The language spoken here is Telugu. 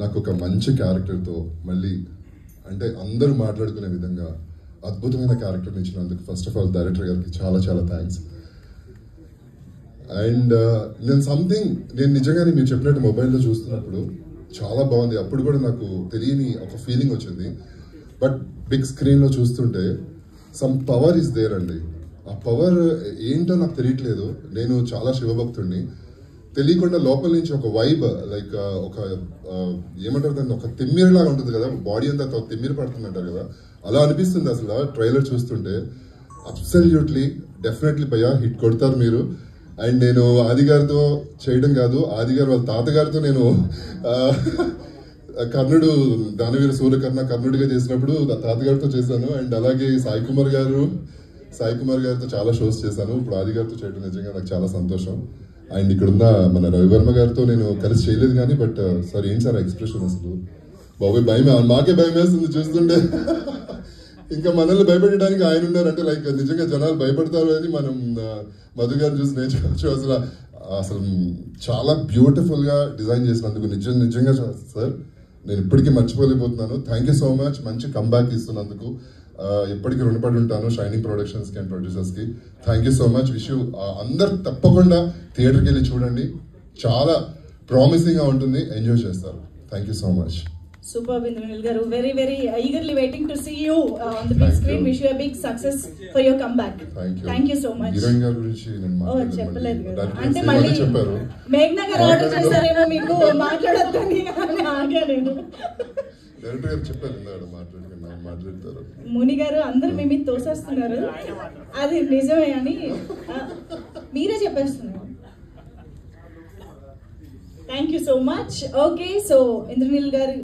నాకు ఒక మంచి క్యారెక్టర్తో మళ్ళీ అంటే అందరూ మాట్లాడుకునే విధంగా అద్భుతమైన క్యారెక్టర్ని ఇచ్చినందుకు ఫస్ట్ ఆఫ్ ఆల్ డైరెక్టర్ గారికి చాలా చాలా థ్యాంక్స్. అండ్ నేను నిజంగానే మీరు చెప్పినట్టు మొబైల్లో చూస్తున్నప్పుడు చాలా బాగుంది. అప్పుడు కూడా నాకు తెలియని ఒక ఫీలింగ్ వచ్చింది. బట్ బిగ్ స్క్రీన్లో చూస్తుంటే సమ్ పవర్ ఈస్ దేర్ అండి. ఆ పవర్ ఏంటో నాకు తెలియట్లేదు. నేను చాలా శివభక్తుడిని. తెలియకుండా లోపల నుంచి ఒక వైబ్ లైక్ ఒక ఏమంటారు దాన్ని, ఒక తిమ్మిరిలాగా ఉంటుంది కదా, బాడీ అంతా తిమ్మిరి పడుతుందంటారు కదా, అలా అనిపిస్తుంది అసలు ట్రైలర్ చూస్తుంటే. అబ్సల్యూట్లీ డెఫినెట్లీ భయ్యా హిట్ కొడతారు మీరు. అండ్ నేను ఆది గారితో చేయడం కాదు, ఆది గారు వాళ్ళ తాతగారితో నేను కర్ణుడు దానవీర సూర్యకర్ణ కర్ణుడిగా చేసినప్పుడు తాతగారితో చేశాను. అండ్ అలాగే సాయి కుమార్ గారితో చాలా షోస్ చేశాను. ఇప్పుడు ఆది గారితో చేయడం నిజంగా నాకు చాలా సంతోషం. అండ్ ఇక్కడున్న మన రవివర్మ గారితో నేను కలిసి చేయలేదు కానీ, బట్ సార్ ఏంటి సార్ ఎక్స్ప్రెషన్ అసలు బాబోయ్ భయమే, మాకే భయం వేస్తుంది చూస్తుంటే. ఇంకా మనల్ని భయపెట్టడానికి ఆయన ఉన్నారంటే లైక్ నిజంగా జనాలు భయపడతారు అని మనం మధు గారు చూసి నేర్చుకోవచ్చు. అసలు చాలా బ్యూటిఫుల్ గా డిజైన్ చేసినందుకు నిజంగా సార్ నేను ఇప్పటికీ మర్చిపోలేకపోతున్నాను. Thank you so much. మంచి కంబ్యాక్ ఇస్తున్నందుకు ఎప్పటికీ రుణపడి ఉంటాను షైనింగ్ ప్రొడక్షన్స్ కి అండ్ ప్రొడ్యూసర్స్ కి. Thank you so much. Wish you అందరు తప్పకుండా థియేటర్కి వెళ్ళి చూడండి. చాలా ప్రామిసింగ్ గా ఉంటుంది, ఎంజాయ్ చేస్తారు. Thank you so much. Super, Indranil garu. Very, very eagerly waiting to see you on the big screen. Wish you a big success for your comeback. Thank you so much. Hiran garu gurinchi nenu maatladaledu. Ante malli chepparu. Meghna garu order chesaremo meeku maatladodani ani aage nenu. Director garu chepparu indada మాట్లాడతారు. ముని గారు అందరూ మీ మీద తోసేస్తున్నారు, అది నిజమే అని మీరే చెప్పేస్తున్నారు. Thank you so much. Okay, so Indraneel గారు